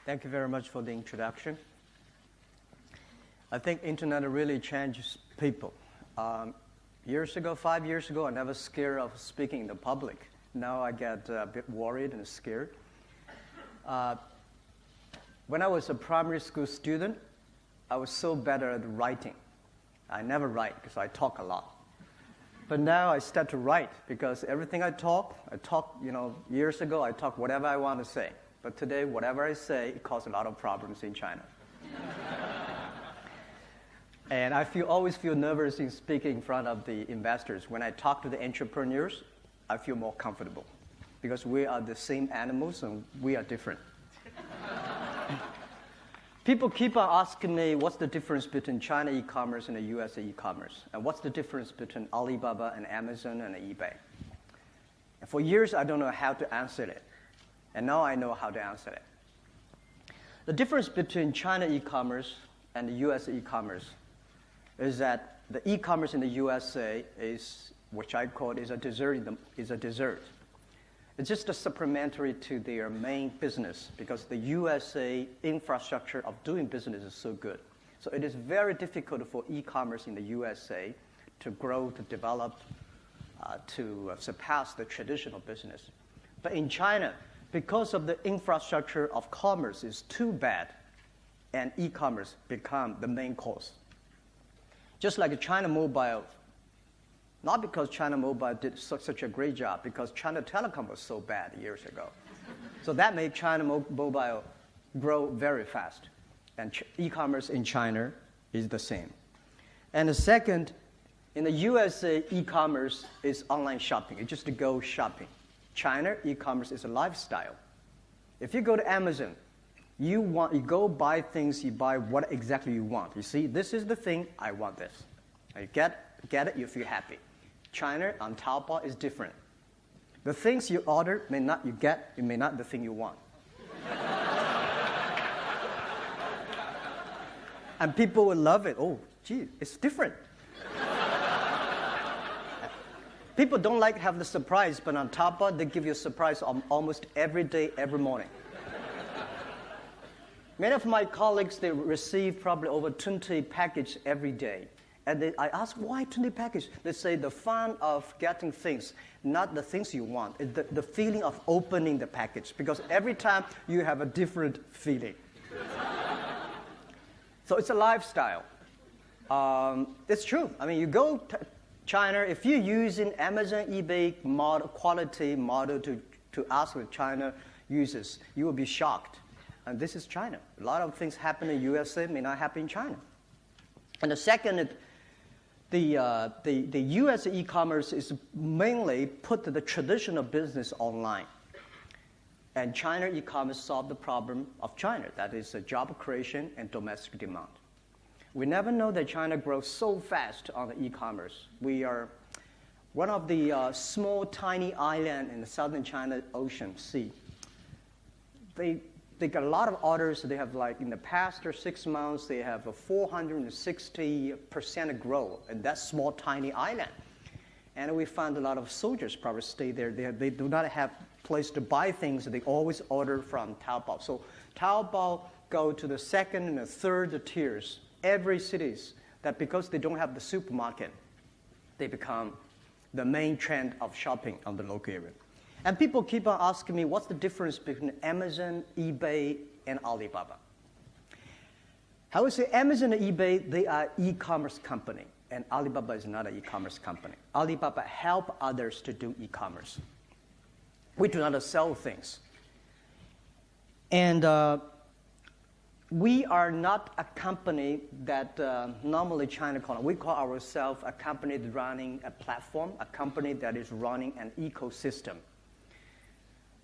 Thank you very much for the introduction. I think internet really changes people. Years ago, 5 years ago, I never scared of speaking in the public. Now I get a bit worried and scared. When I was a primary school student, I was so better at writing. I never write because I talk a lot. But now I start to write because everything I talk, years ago I talk whatever I want to say. But today, whatever I say, it causes a lot of problems in China. And I always feel nervous in speaking in front of the investors. When I talk to the entrepreneurs, I feel more comfortable because we are the same animals and we are different. People keep on asking me what's the difference between China e-commerce and the US e-commerce, and what's the difference between Alibaba and Amazon and eBay. And for years, I don't know how to answer it, and now I know how to answer it. The difference between China e-commerce and the US e-commerce is that the e-commerce in the USA is, which I call is a dessert. It's just a supplementary to their main business because the USA infrastructure of doing business is so good. So it is very difficult for e-commerce in the USA to grow, to develop, to surpass the traditional business. But in China, because of the infrastructure of commerce is too bad, and e-commerce become the main cause. Just like China Mobile, not because China Mobile did such a great job, because China Telecom was so bad years ago. So that made China Mobile grow very fast. And e-commerce in China is the same. And the second, in the USA, e-commerce is online shopping. It's just to go shopping. China, e-commerce is a lifestyle. If you go to Amazon, you go buy things, you buy what exactly you want. You see, this is the thing, I want this. You get it, you feel happy. China on Taobao is different. The things you order may not the thing you want. And people will love it. Oh, gee, it's different. People don't like to have the surprise, but on Taobao, they give you a surprise almost every day, every morning. Many of my colleagues, they receive probably over 20 packages every day. And I ask, why 20 packages? They say the fun of getting things, not the things you want. It's the feeling of opening the package. Because every time you have a different feeling. So it's a lifestyle. It's true. I mean, you go to China, if you're using Amazon, eBay quality model to ask the China users, you will be shocked. And this is China. A lot of things happen in USA may not happen in China. And the second, the US e-commerce is mainly put the traditional business online. And China e-commerce solved the problem of China. That is job creation and domestic demand. We never know that China grows so fast on the e-commerce. We are one of the small, tiny islands in the southern China Ocean Sea. They got a lot of orders. They have, like, in the past 6 months, they have a 460% growth in that small, tiny island. And we found a lot of soldiers probably stay there. They do not have place to buy things. They always order from Taobao. So Taobao go to the second and the third tiers. Every cities that because they don't have the supermarket, they become the main trend of shopping on the local area. And people keep on asking me, what's the difference between Amazon, eBay, and Alibaba? I would say Amazon and eBay, they are e-commerce company, and Alibaba is not an e-commerce company. Alibaba help others to do e-commerce. We do not sell things. And we are not a company that normally China calls. We call ourselves a company that's running a platform, a company that is running an ecosystem.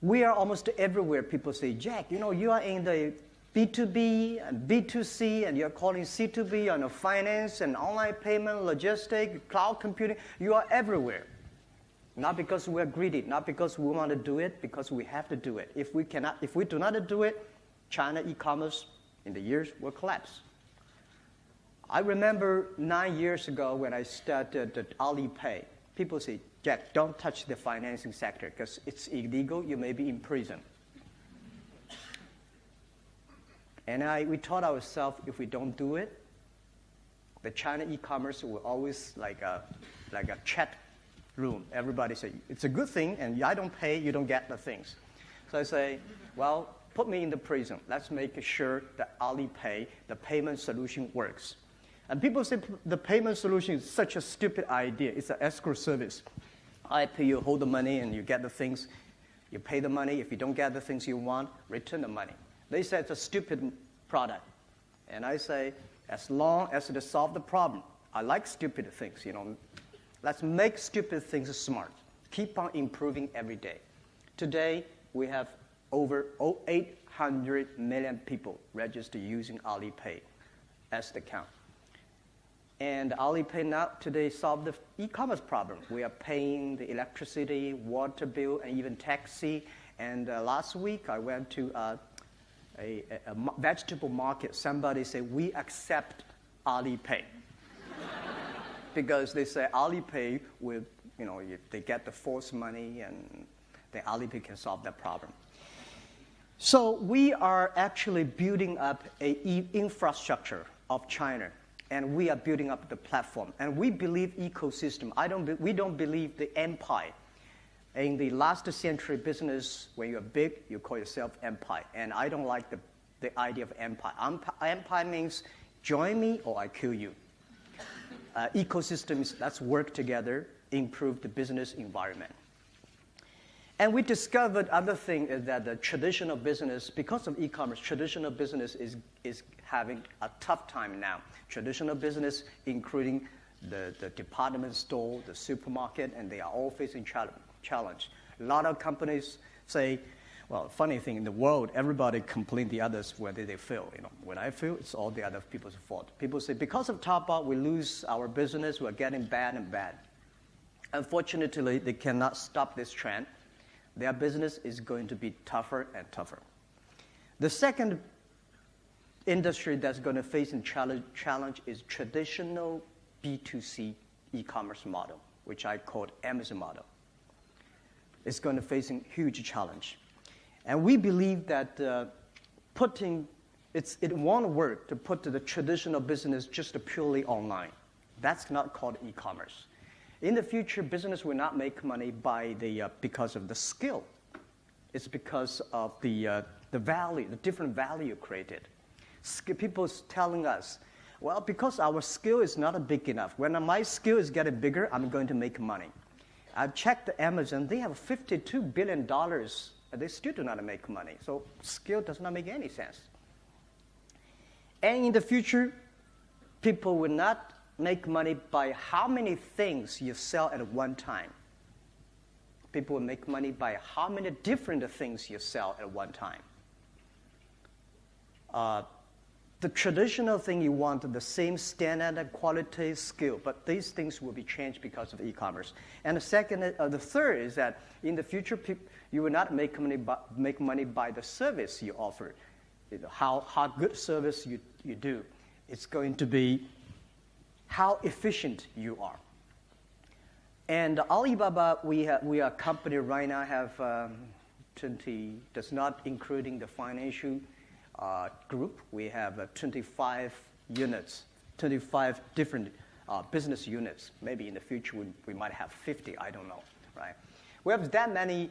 We are almost everywhere. People say, Jack, you are in the B2B and B2C, and you're calling C2B on finance and online payment, logistics, cloud computing. You are everywhere. Not because we're greedy, not because we want to do it, because we have to do it. If we do not do it, China e-commerce in the years will collapse. I remember 9 years ago when I started at Alipay, people say, Jack, don't touch the financing sector because it's illegal. You may be in prison. And we taught ourselves if we don't do it, the China e-commerce will always like a chat room. Everybody say, it's a good thing, and I don't pay, you don't get the things. So I say, well, put me in the prison. Let's make sure that Alipay, the payment solution, works. And people say the payment solution is such a stupid idea. It's an escrow service. I pay you, hold the money, and you get the things. You pay the money. If you don't get the things you want, return the money. They say it's a stupid product. And I say, as long as it solves the problem, I like stupid things, Let's make stupid things smart. Keep on improving every day. Today, we have over 800 million people registered using Alipay as the count. And Alipay now today solved the e-commerce problem. We are paying the electricity, water bill, and even taxi. And last week, I went to a vegetable market. Somebody said, we accept Alipay. Because they say Alipay will, they get the forced money, and then Alipay can solve that problem. So we are actually building up an infrastructure of China, and we are building up the platform. And we believe ecosystem. We don't believe the empire. In the last century business, when you're big, you call yourself empire. And I don't like the idea of empire. Empire means join me or I kill you. Ecosystems, let's work together, improve the business environment. And we discovered other thing is that the traditional business, because of e-commerce, traditional business is having a tough time now. Traditional business, including the department store, the supermarket, and they are all facing challenge. A lot of companies say, well, funny thing, in the world, everybody complain the others whether they fail. When I fail, it's all the other people's fault. People say, because of Taobao, we lose our business, we're getting bad and bad. Unfortunately, they cannot stop this trend. Their business is going to be tougher and tougher. The second industry that's going to face a challenge is traditional B2C e-commerce model, which I call Amazon model. It's going to face a huge challenge. And we believe that it won't work to put the traditional business just purely online. That's not called e-commerce. In the future, business will not make money because of the skill. It's because of the value, the different value created. People telling us, well, because our skill is not big enough. When my skill is getting bigger, I'm going to make money. I checked Amazon, they have $52 billion. They still do not make money. So skill does not make any sense. And in the future, people will not make money by how many things you sell at one time. People will make money by how many different things you sell at one time. The traditional thing, you want the same standard, quality, skill, but these things will be changed because of e-commerce. And the third is that in the future, you will not make money by the service you offer, how good service you do. It's going to be how efficient you are. And Alibaba, we are a company right now have 20, does not including the financial group. We have 25 units, 25 different business units. Maybe in the future we might have 50, I don't know, right? We have that many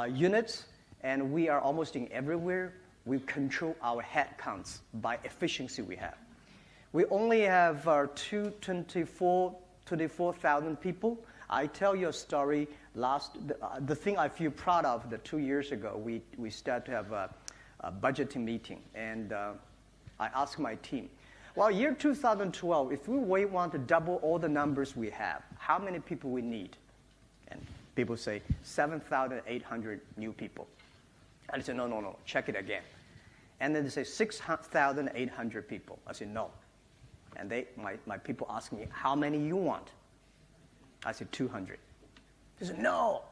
units, and we are almost in everywhere. We control our headcounts by efficiency we have. We only have 24,000 people. I tell you a story. The thing I feel proud of, 2 years ago, we started to have a budgeting meeting, and I asked my team, well, year 2012, if we want to double all the numbers we have, how many people we need? And people say 7,800 new people. I said, no, check it again. And then they say 6,800 people. I said, no. And my people ask me, how many you want? I said, 200. They said, no,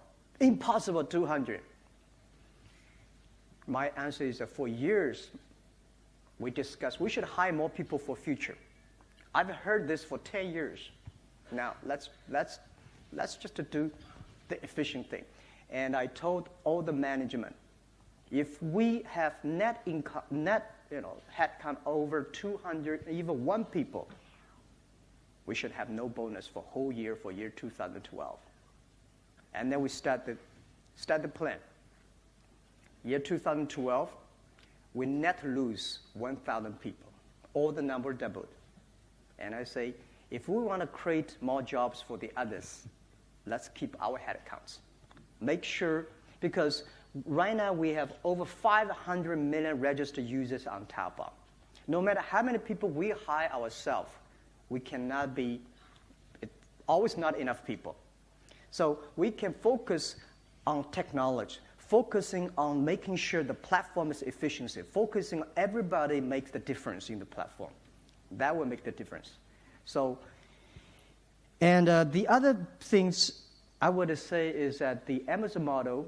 impossible, 200. My answer is that for years, we discussed we should hire more people for future. I've heard this for 10 years. Now, let's just do the efficient thing. And I told all the management, if we have net headcount over 200, even one people, we should have no bonus for whole year for year 2012. And then we start the plan. Year 2012, we net lose 1,000 people. All the number doubled. And I say, if we want to create more jobs for the others, let's keep our headcounts. Make sure, because right now we have over 500 million registered users on Taobao. No matter how many people we hire ourselves, we cannot be, always not enough people. So we can focus on technology, focusing on making sure the platform is efficiency, focusing on everybody makes the difference in the platform. That will make the difference. So, and the other things I would say is that the Amazon model,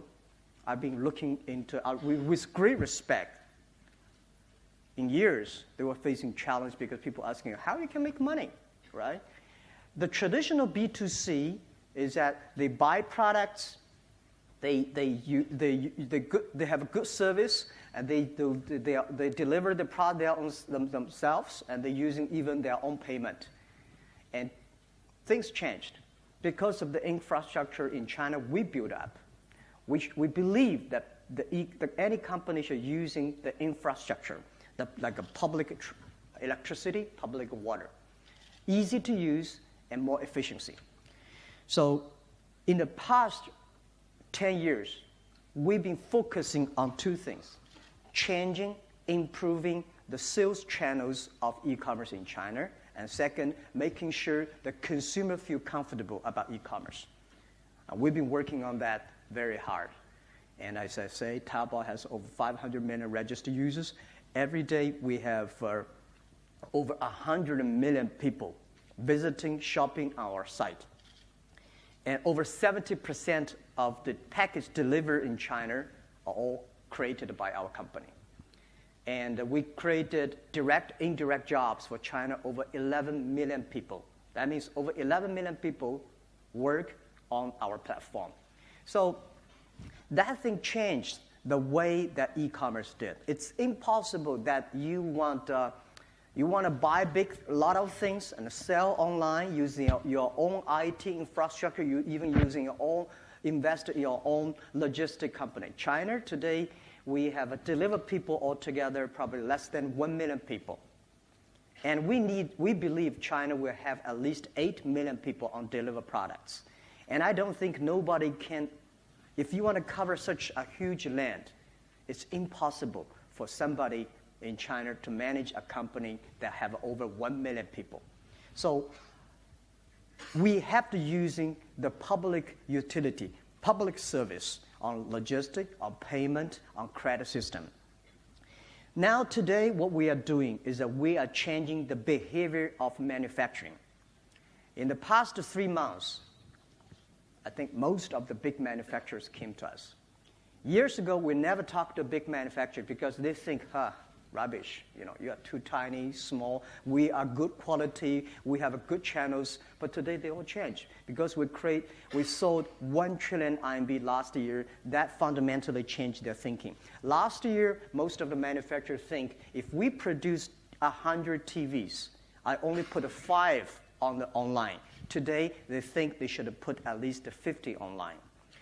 I've been looking into with great respect. In years, they were facing challenge because people asking have you can make money, right? The traditional B2C is that they buy products, they have a good service, and they deliver the product themselves, and they're using even their own payment. And things changed. Because of the infrastructure in China we built up, we believe that any company should using the infrastructure, like a public electricity, public water. Easy to use and more efficiency. So in the past 10 years, we've been focusing on two things: changing, improving the sales channels of e-commerce in China, and second, making sure the consumer feel comfortable about e-commerce. We've been working on that very hard. And as I say, Taobao has over 500 million registered users. Every day we have over 100 million people visiting, shopping our site. And over 70% of the package delivered in China are all created by our company. And we created direct, indirect jobs for China, over 11 million people. That means over 11 million people work on our platform. So that thing changed the way that e-commerce did. It's impossible that you want to buy a lot of things and sell online using your own IT infrastructure, even using your own, invest in your own logistic company. China today, we have delivered people altogether, probably less than 1 million people. And we believe China will have at least 8 million people on delivered products. And I don't think nobody can, if you want to cover such a huge land, it's impossible for somebody in China to manage a company that have over 1 million people. So we have to using the public utility, public service on logistics, on payment, on credit system. Now today, what we are doing is that we are changing the behavior of manufacturing. In the past 3 months, I think most of the big manufacturers came to us. Years ago, we never talked to big manufacturers because they think, rubbish, you are too tiny, small, we are good quality, we have good channels, but today they all change because we sold 1 trillion RMB last year. That fundamentally changed their thinking. Last year, most of the manufacturers think if we produce 100 TVs, I only put 5 on the online. Today, they think they should put at least 50 online.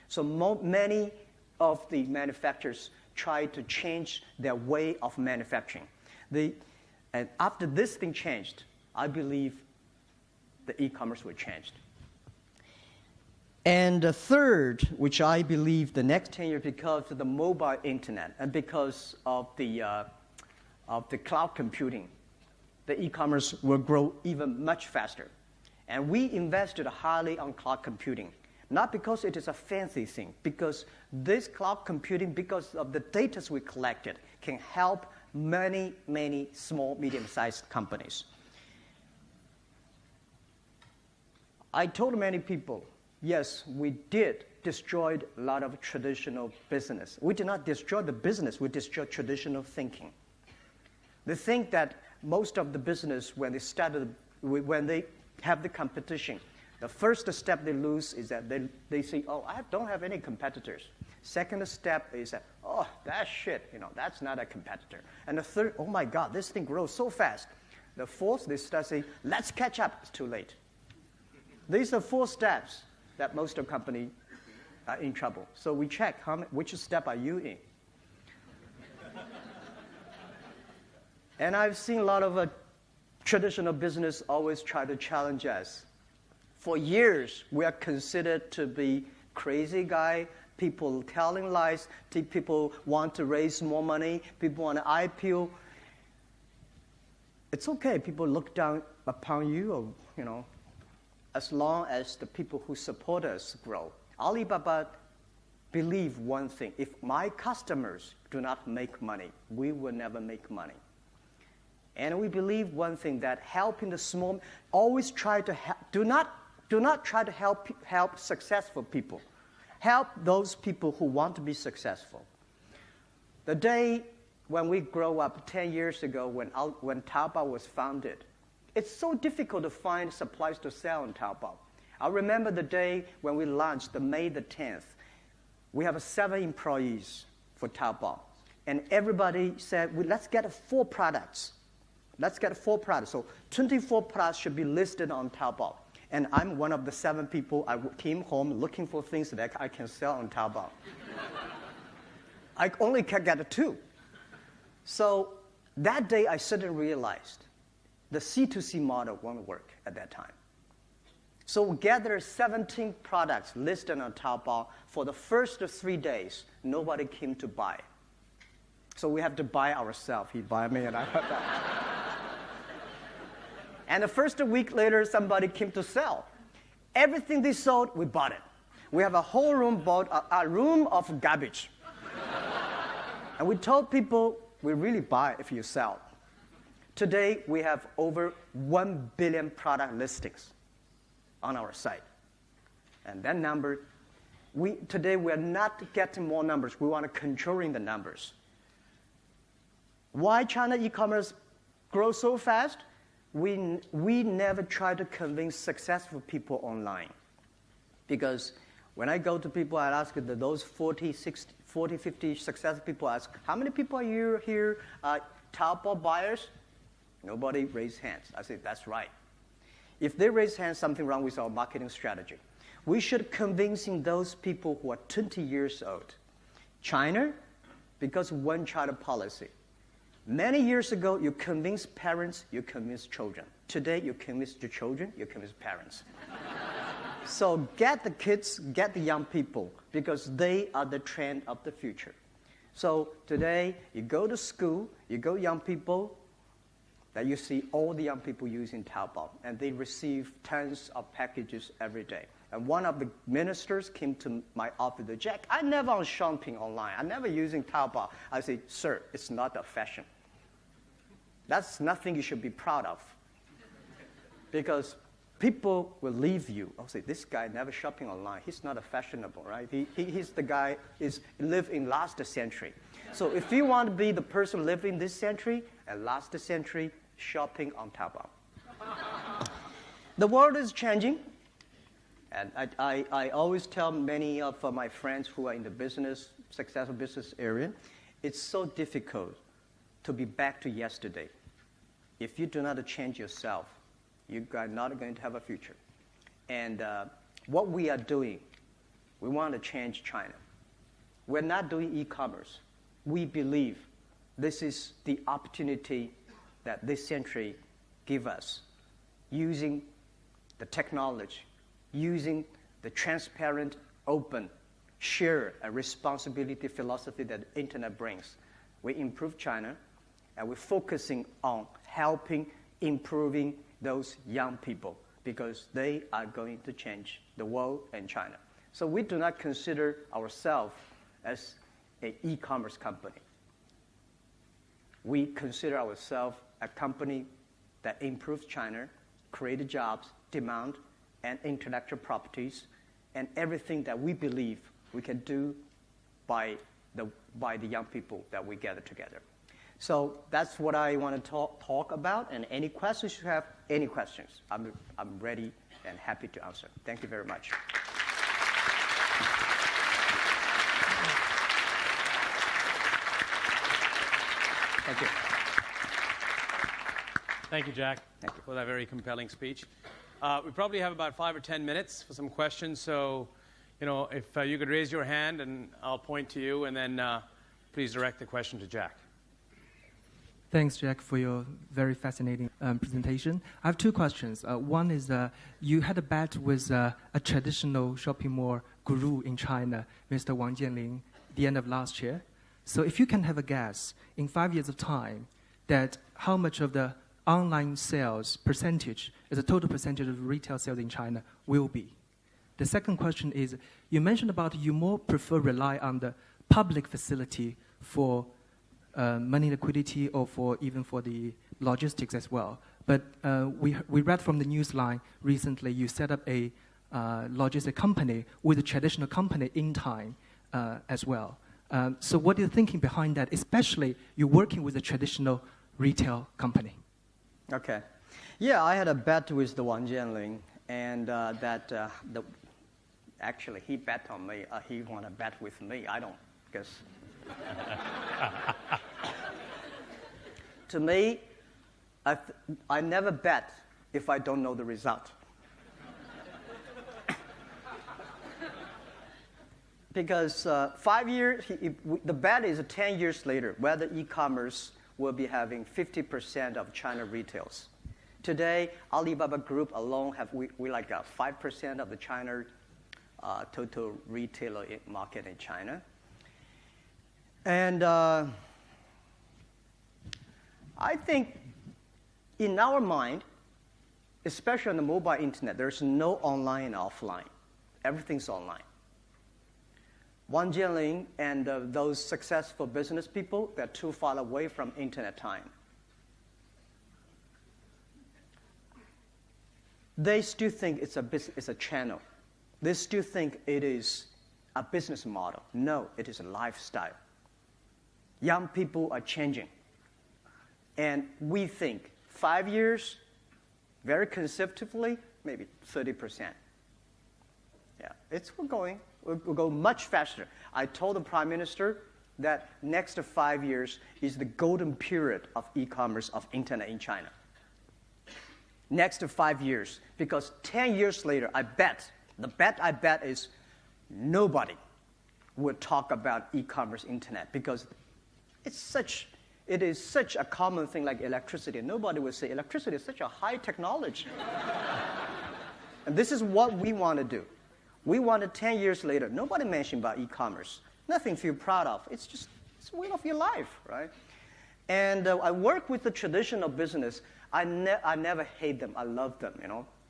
So many of the manufacturers try to change their way of manufacturing. And after this thing changed, I believe the e-commerce will change. And the third, which I believe the next 10 years, because of the mobile internet and because of the cloud computing, the e-commerce will grow even much faster. And we invested highly on cloud computing. Not because it is a fancy thing, because this cloud computing, because of the data we collected, can help many, many small, medium-sized companies. I told many people, yes, we did destroy a lot of traditional business. We did not destroy the business, we destroyed traditional thinking. They think that most of the business, when they have the competition, the first step they lose is that they say, I don't have any competitors. Second step is that, oh, that shit, that's not a competitor. And the third, oh my God, this thing grows so fast. The fourth, they start saying, let's catch up. It's too late. These are 4 steps that most of companies are in trouble. So we check which step are you in. And I've seen a lot of traditional business always try to challenge us. For years, we are considered to be crazy guy, people telling lies, people want to raise more money, people want to IPO. It's okay, people look down upon you, or, as long as the people who support us grow. Alibaba believe one thing: if my customers do not make money, we will never make money. And we believe one thing, that helping the small, always try to help, do not try to help successful people. Help those people who want to be successful. The day when we grow up 10 years ago, when Taobao was founded, it's so difficult to find supplies to sell on Taobao. I remember the day when we launched, May the 10th. We have 7 employees for Taobao. And everybody said, let's get 4 products. Let's get 4 products. So 24 products should be listed on Taobao. And I'm one of the 7 people. I came home looking for things that I can sell on Taobao. I only can get 2. So that day, I suddenly realized the C2C model won't work at that time. So we gathered 17 products listed on Taobao. For the first 3 days, nobody came to buy. So we have to buy ourselves. He buy me, and I have that. And the first week later, somebody came to sell. Everything they sold, we bought it. We have a whole room bought, a room of garbage. And we told people, we really buy if you sell. Today, we have over 1 billion product listings on our site. And that number, today we are not getting more numbers. We want to controlling the numbers. Why China e-commerce grows so fast? We never try to convince successful people online. Because when I go to people, I ask those 40, 50 successful people, ask, how many people are you here, Taobao buyers? Nobody raised hands. I say, that's right. If they raise hands, something wrong with our marketing strategy. We should convincing those people who are 20 years old. China, because one-child policy. Many years ago, you convince parents, you convince children. Today, you convince the children, you convince parents. So get the kids, get the young people, because they are the trend of the future. So today, you go to school, you go young people, that you see all the young people using Taobao, and they receive tons of packages every day. And one of the ministers came to my office, Jack, I never on shopping online. I never using Taobao. I say, sir, it's not a fashion. That's nothing you should be proud of. Because people will leave you. I'll say, this guy never shopping online. He's not a fashionable, right? He's the guy is live in last century. So if you want to be the person living this century and last century, shopping on Taobao. The world is changing. And I always tell many of my friends who are in the successful business area, it's so difficult to be back to yesterday. If you do not change yourself, you are not going to have a future. And what we are doing, we want to change China. We're not doing e-commerce. We believe this is the opportunity that this century gives us, using the technology, using the transparent, open, share a responsibility philosophy that the internet brings. We improve China, and we're focusing on helping, improving those young people, because they are going to change the world and China. So we do not consider ourselves as an e-commerce company. We consider ourselves a company that improves China, creates jobs, demand, and intellectual properties, and everything that we believe we can do by the young people that we gather together. So that's what I want to talk about, and any questions you have, any questions, I'm ready and happy to answer. Thank you very much. Thank you. Thank you, Jack, Thank you. for that very compelling speech. We probably have about 5 or 10 minutes for some questions. So, if you could raise your hand, and I'll point to you, and then please direct the question to Jack. Thanks, Jack, for your very fascinating presentation. I have 2 questions. One is you had a bet with a traditional shopping mall guru in China, Mr. Wang Jianling, the end of last year. So if you can have a guess, in 5 years of time, that how much of the online sales percentage as a total percentage of retail sales in China will be? The second question is, you mentioned about you more prefer rely on the public facility for money liquidity or even for the logistics as well. But we read from the newsline recently you set up a logistic company with a traditional company in time as well. So what are you thinking behind that, especially you're working with a traditional retail company? Okay. Yeah, I had a bet with the Wang Jianling, and actually he bet on me. He want to bet with me. I don't guess. To me, I never bet if I don't know the result. Because 5 years, the bet is 10 years later whether e-commerce will be having 50% of China retails. Today, Alibaba Group alone we like 5% of the China total retailer market in China. And I think in our mind, especially on the mobile internet, there's no online and offline. Everything's online. Wang Jianling and those successful business people, they're too far away from internet time. They still think it's a channel. They still think it is a business model. No, it is a lifestyle. Young people are changing. And we think 5 years, very conservatively, maybe 30%. Yeah, we'll go much faster. I told the Prime Minister that next 5 years is the golden period of e-commerce, of internet in China. Next 5 years, because 10 years later, the bet I bet is nobody will talk about e-commerce internet, because it is such a common thing like electricity. Nobody will say electricity is such a high technology. And this is what we want to do. We wanted 10 years later, nobody mentioned about e-commerce. Nothing to feel proud of. It's the way of your life, right? And I work with the traditional business. I never hate them. I love them,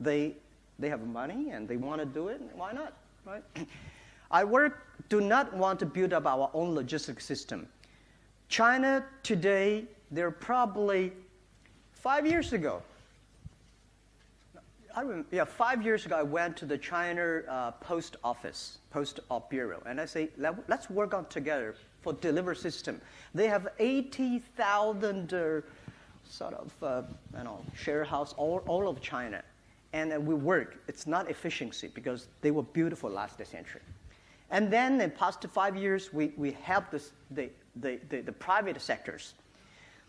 They have money and they want to do it. Why not, right? do not want to build up our own logistics system. China today, they're probably 5 years ago. 5 years ago, I went to the China Post Bureau, and I say, let's work on together for delivery system. They have 80,000 share house all over China, and we work. It's not efficiency because they were beautiful last century. And then in the past 5 years, we help the private sectors.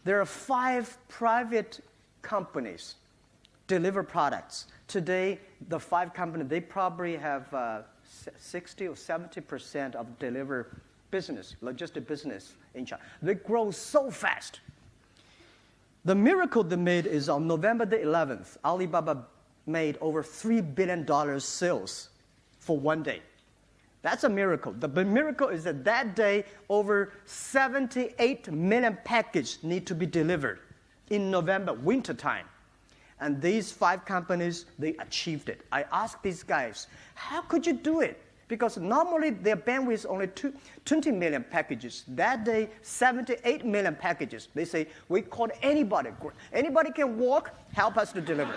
There are 5 private companies deliver products. Today, the 5 companies, they probably have 60 or 70% of deliver business, logistic business in China. They grow so fast. The miracle they made is on November the 11th, Alibaba made over $3 billion sales for one day. That's a miracle. The miracle is that day, over 78 million packages need to be delivered in November, winter time. And these 5 companies, they achieved it. I asked these guys, how could you do it? Because normally their bandwidth is only 20 million packages. That day, 78 million packages. They say, we called anybody. Anybody can walk, help us to deliver.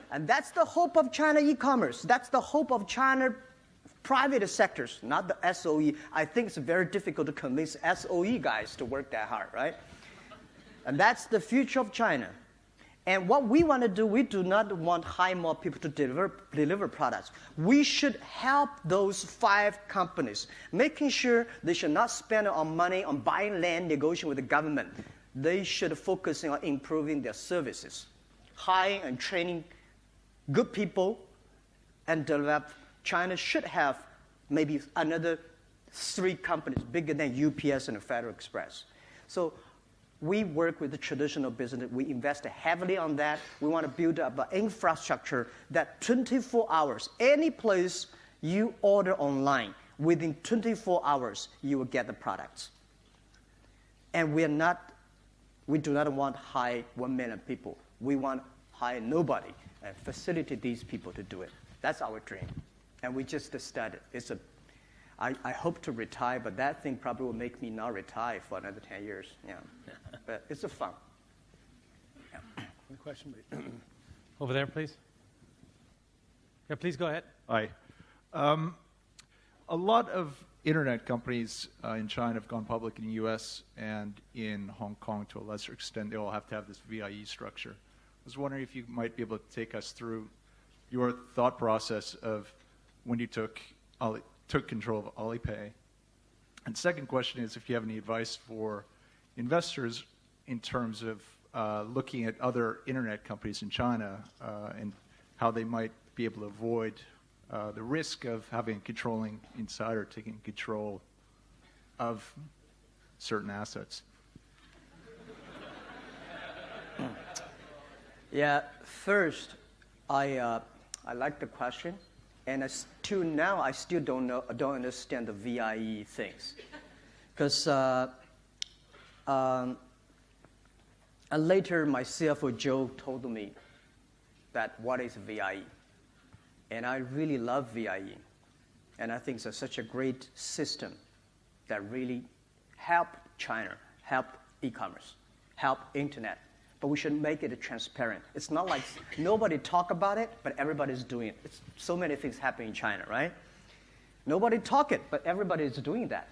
And that's the hope of China e-commerce. That's the hope of China private sectors, not the SOE. I think it's very difficult to convince SOE guys to work that hard, right? And that's the future of China. And what we want to do, we do not want to hire more people to deliver products. We should help those 5 companies, making sure they should not spend on money on buying land, negotiating with the government. They should focus on improving their services, hiring and training good people, and develop. China should have maybe another 3 companies bigger than UPS and Federal Express. So we work with the traditional business. We invest heavily on that. We want to build up an infrastructure that 24 hours, any place you order online, within 24 hours, you will get the products. And we do not want to hire 1 million people. We want to hire nobody and facilitate these people to do it. That's our dream. And we just started. I hope to retire, but that thing probably will make me not retire for another 10 years. Yeah. But it's a fun. Yeah. Any question, please? Over there, please. Yeah, please go ahead. Hi. A lot of internet companies in China have gone public in the U.S. and in Hong Kong to a lesser extent. They all have to have this VIE structure. I was wondering if you might be able to take us through your thought process of when you took control of Alipay. And second question is if you have any advice for investors in terms of looking at other internet companies in China and how they might be able to avoid the risk of having a controlling insider taking control of certain assets. Yeah, first, I like the question. And till now, I still don't understand the VIE things. Because later, my CFO, Joe, told me that what is VIE. And I really love VIE. And I think it's such a great system that really helped China, helped e-commerce, helped internet. But we should make it transparent. It's not like nobody talk about it, but everybody's doing it. It's so many things happen in China, right? Nobody talk it, but everybody is doing that.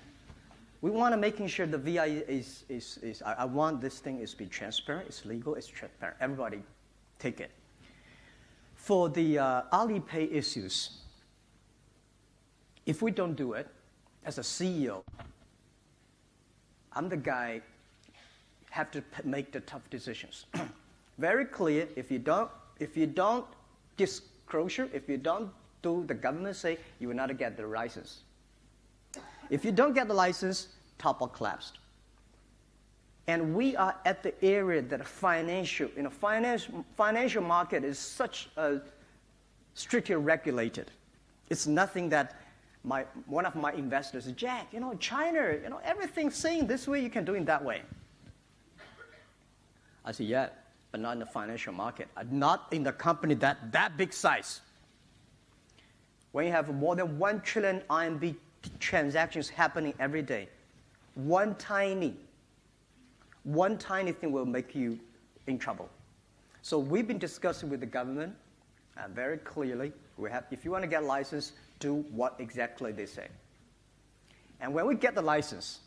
We want to making sure the VIE is I want this thing is be transparent, it's legal, it's transparent. Everybody take it. For the Alipay issues, if we don't do it, as a CEO, I'm the guy have to make the tough decisions. Very clear, if you don't disclosure, if you don't do the government say, you will not get the license. If you don't get the license, Taobao collapsed. And we are at the area that financial market is such a strictly regulated. It's nothing that one of my investors said, Jack, China, everything's saying this way, you can do it that way. I said, yeah, but not in the financial market. Not in the company that big size. When you have more than 1 trillion RMB transactions happening every day, one tiny thing will make you in trouble. So we've been discussing with the government very clearly. If you want to get a license, do what exactly they say. And when we get the license,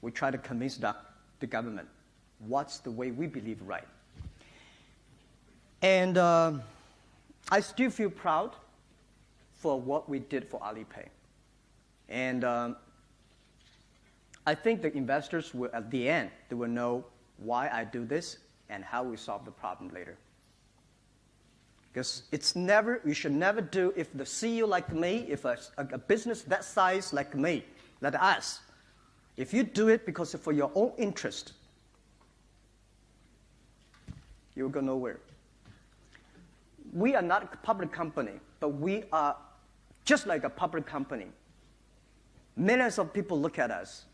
we try to convince the government what's the way we believe right. And I still feel proud for what we did for Alipay. And I think the investors will, at the end, they will know why I do this and how we solve the problem later. Because you should never do, if the CEO like me, if a business that size like me, like us, if you do it because for your own interest, you'll go nowhere. We are not a public company, but we are just like a public company. Millions of people look at us.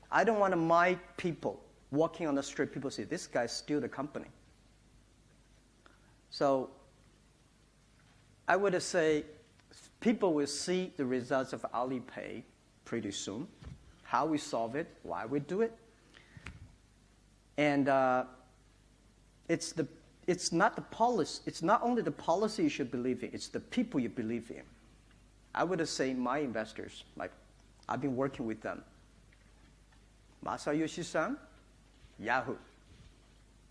I don't want my people walking on the street, people say, this guy steal the company. So I would say people will see the results of Alipay pretty soon, how we solve it, why we do it. And it's not the policy. It's not only the policy you should believe in, it's the people you believe in. I would say my investors, like I've been working with them. Masayoshi-san, Yahoo.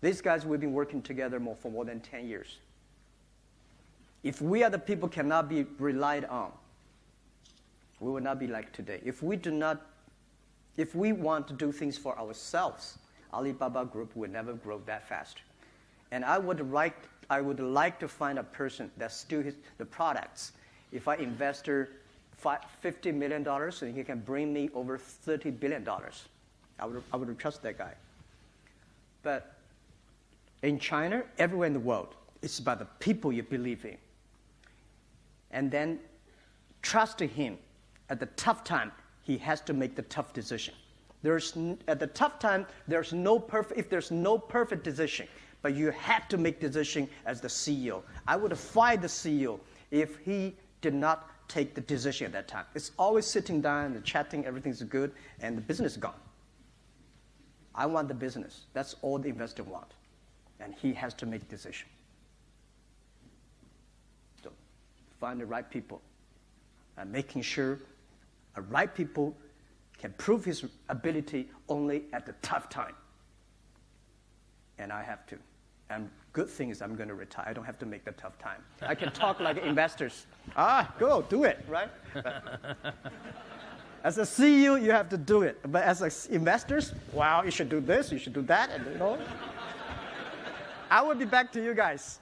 These guys, we've been working together for more than 10 years. If we are the people cannot be relied on, we will not be like today. If we want to do things for ourselves, Alibaba Group will never grow that fast. And I would like to find a person that still has the products. If I invest $50 million, and he can bring me over $30 billion, I would trust that guy. But in China, everywhere in the world, it's about the people you believe in. And then trust him. At the tough time, he has to make the tough decision. At the tough time, if there's no perfect decision, but you have to make decision as the CEO. I would fire the CEO if he did not take the decision at that time. It's always sitting down and chatting, everything's good, and the business is gone. I want the business. That's all the investor want. And he has to make decision. So find the right people and making sure the right people can prove his ability only at the tough time. And I have to. And good thing is I'm going to retire. I don't have to make the tough time. I can talk like investors. Go, do it, right? As a CEO, you have to do it. But as investors, wow, you should do this, you should do that, and you know. I will be back to you guys.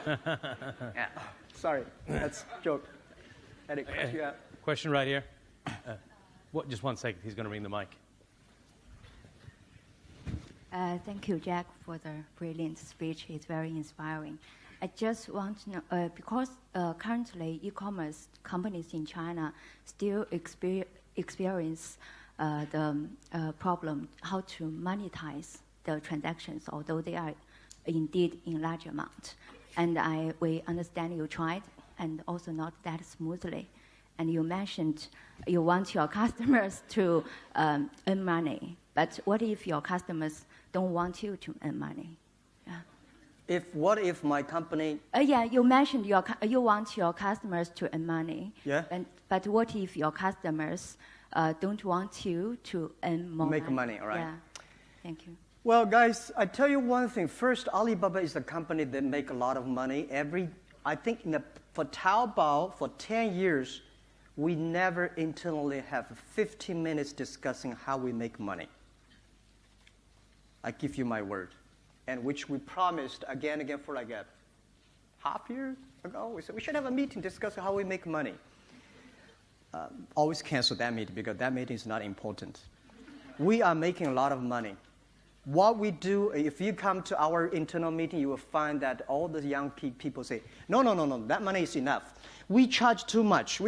Yeah. Sorry, that's a joke. Any question you have? Question right here. Just 1 second. He's going to bring the mic. Thank you, Jack, for the brilliant speech. It's very inspiring. I just want to know, because currently e-commerce companies in China still experience the problem how to monetize the transactions, although they are indeed in large amount. And we understand you tried, and also not that smoothly. And you mentioned you want your customers to earn money. But what if your customers don't want you to earn money? Yeah. What if my company? Yeah, you mentioned you want your customers to earn money. Yeah. But what if your customers don't want you to earn more Make money, all right. Yeah. Thank you. Well, guys, I tell you one thing. First, Alibaba is a company that make a lot of money. I think for Taobao, for 10 years, we never internally have 15 minutes discussing how we make money. I give you my word. And which we promised again and again for like a half year ago. We said we should have a meeting discussing how we make money. Always cancel that meeting because that meeting is not important. We are making a lot of money. What we do, if you come to our internal meeting, you will find that all the young people say, no, that money is enough. We charge too much.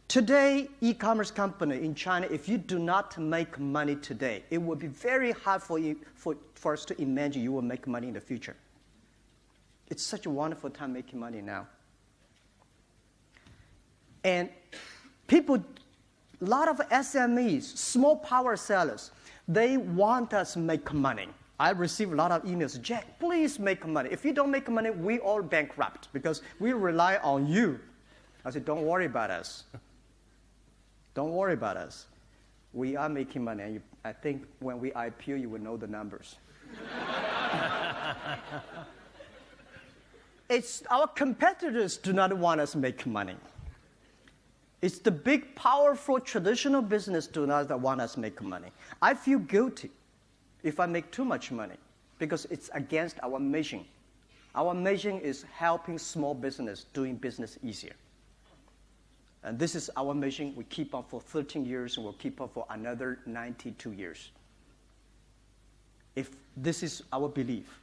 Today, e-commerce company in China, if you do not make money today, it will be very hard for us to imagine you will make money in the future. It's such a wonderful time making money now. And a lot of SMEs, small power sellers, they want us to make money. I receive a lot of emails, Jack, please make money. If you don't make money, we all bankrupt because we rely on you. I said, don't worry about us. Don't worry about us. We are making money. And I think when we IPO, you will know the numbers. Our competitors do not want us to make money. It's the big, powerful, traditional business do not want us to make money. I feel guilty if I make too much money because it's against our mission. Our mission is helping small business doing business easier. And this is our mission. We keep on for 13 years, and we'll keep on for another 92 years. If this is our belief.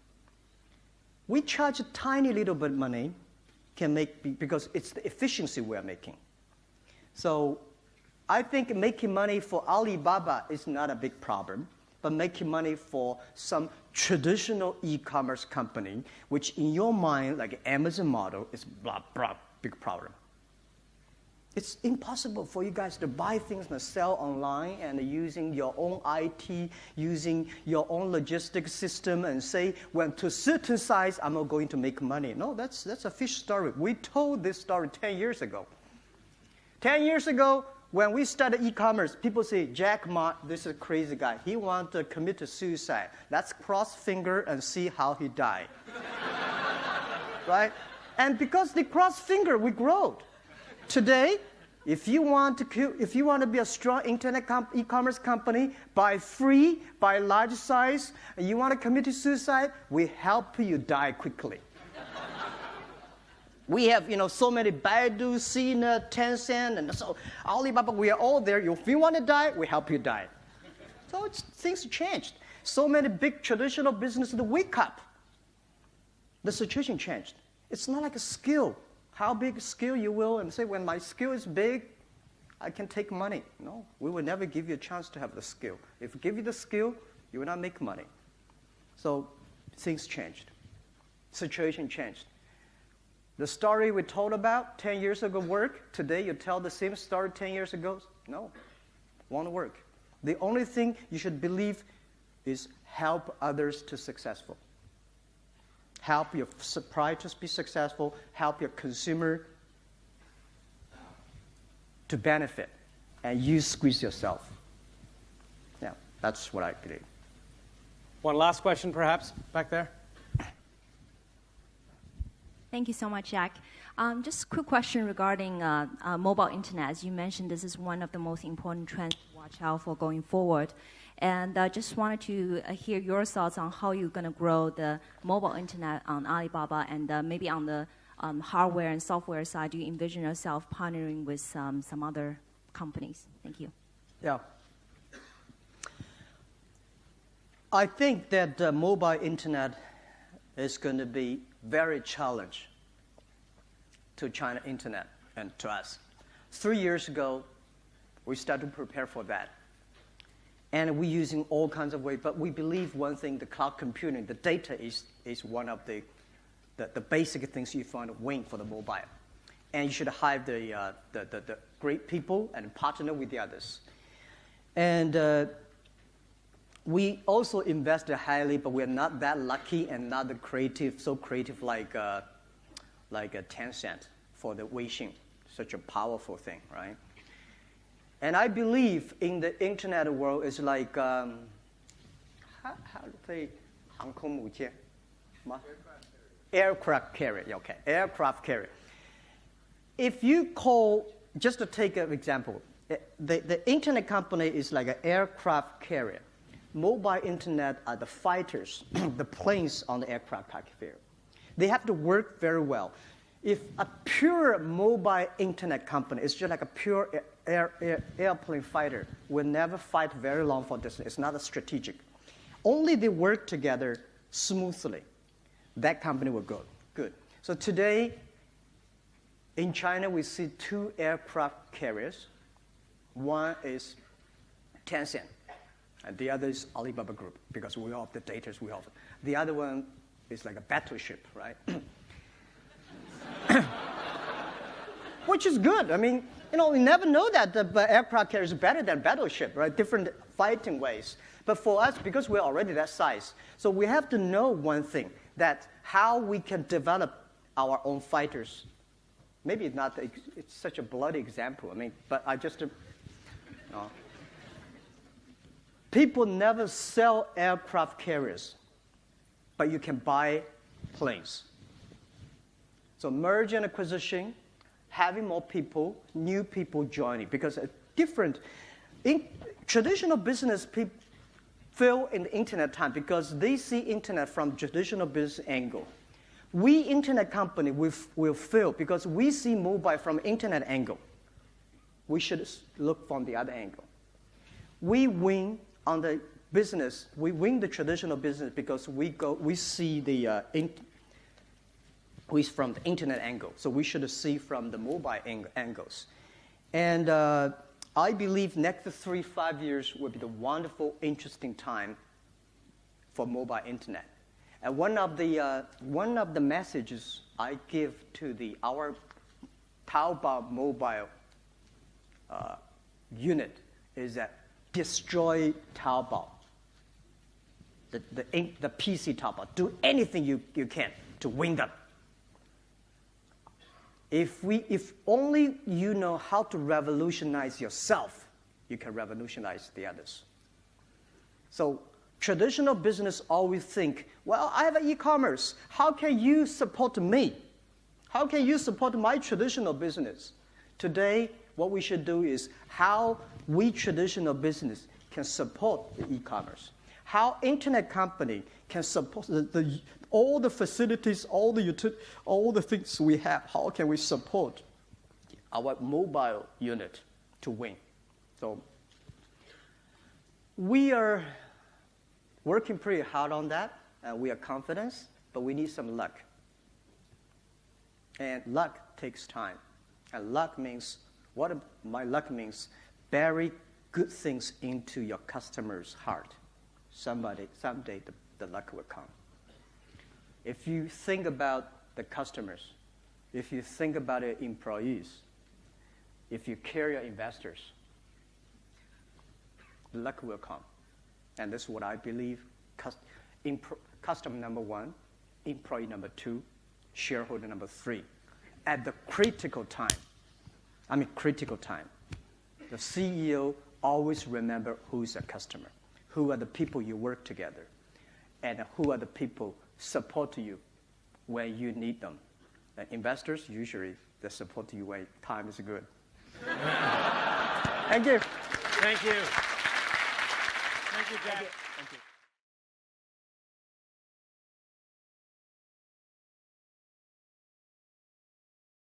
We charge a tiny little bit of money because it's the efficiency we're making. So I think making money for Alibaba is not a big problem, but making money for some traditional e-commerce company, which in your mind, like Amazon model, is big problem. It's impossible for you guys to buy things and sell online and using your own IT, using your own logistics system and say, when to a certain size, I'm not going to make money. No, that's a fish story. We told this story 10 years ago. 10 years ago, when we started e-commerce, people say, Jack Ma, this is a crazy guy. He wants to commit suicide. Let's cross finger and see how he died. Right? And because they cross finger, we grow. Today, if you want to be a strong internet e-commerce company, buy free, buy large size, and you want to commit suicide, we help you die quickly. We have, so many Baidu, Sina, Tencent, and so Alibaba. We are all there. If you want to die, we help you die. So things changed. So many big traditional businesses wake up. The situation changed. It's not like a skill. How big a skill you will, and say, when my skill is big, I can take money. No, we will never give you a chance to have the skill. If we give you the skill, you will not make money. So things changed. Situation changed. The story we told about 10 years ago worked. Today you tell the same story 10 years ago. No, won't work. The only thing you should believe is help others to successful. Help your supplier to be successful. Help your consumer to benefit. And you squeeze yourself. Yeah, that's what I believe. One last question, perhaps, back there. Thank you so much, Jack. Just a quick question regarding mobile internet. As you mentioned, this is one of the most important trends to watch out for going forward. And just wanted to hear your thoughts on how you're going to grow the mobile internet on Alibaba, and maybe on the hardware and software side, do you envision yourself partnering with some other companies? Thank you. Yeah. I think that the mobile internet is going to be very challenging to China internet and to us. 3 years ago, we started to prepare for that. And we're using all kinds of ways, but we believe one thing, the cloud computing, the data is one of the basic things you find a win for the mobile. And you should hire the great people and partner with the others. And we also invested highly, but we're not that lucky and not so creative like a Tencent for the Weixin, such a powerful thing, right? And I believe in the internet world is like how to say 航空母舰? Aircraft carrier. Okay, aircraft carrier. If you call, just to take an example, the internet company is like an aircraft carrier. Mobile internet are the fighters, the planes on the aircraft carrier. They have to work very well. If a pure mobile internet company is just like a pure airplane fighter, will never fight very long for distance. It's not a strategic. Only they work together smoothly. That company will go good. So today, in China, we see 2 aircraft carriers. One is Tencent, and the other is Alibaba Group, because we have the data we offer. The other one is like a battleship, right? Which is good. I mean, we never know that the aircraft carrier is better than battleship, right? Different fighting ways. But for us, because we're already that size, so we have to know one thing, that how we can develop our own fighters. Maybe it's such a bloody example. I mean, but I just, people never sell aircraft carriers, but you can buy planes. So merge and acquisition, having more people, new people joining, because traditional business people fail in the internet time because they see internet from traditional business angle. We internet company will fail because we see mobile from internet angle. We should look from the other angle. We win on the business. We win the traditional business because we see from the internet angle. So we should see from the mobile angles. And I believe next 3-5 years will be the wonderful, interesting time for mobile internet. And one of the messages I give to our Taobao mobile unit is that destroy Taobao, the PC Taobao. Do anything you can to win them. If only you know how to revolutionize yourself, you can revolutionize the others. So traditional business always think, well, I have an e-commerce. How can you support me? How can you support my traditional business? Today, what we should do is how we traditional business can support the e-commerce. How internet company can support all the facilities, all the things we have. How can we support our mobile unit to win? So we are working pretty hard on that, and we are confident, but we need some luck. And luck takes time. And luck means, my luck means bury good things into your customer's heart. Someday the luck will come. If you think about the customers, if you think about your employees, if you care your investors, luck will come. And this is what I believe. Customer number 1, employee number 2, shareholder number 3. At the critical time, the CEO always remember who's a customer, who are the people you work together, and who are the people support you when you need them. And investors, usually, they support you when time is good. Thank you. Thank you. Thank you, Jack. Thank you.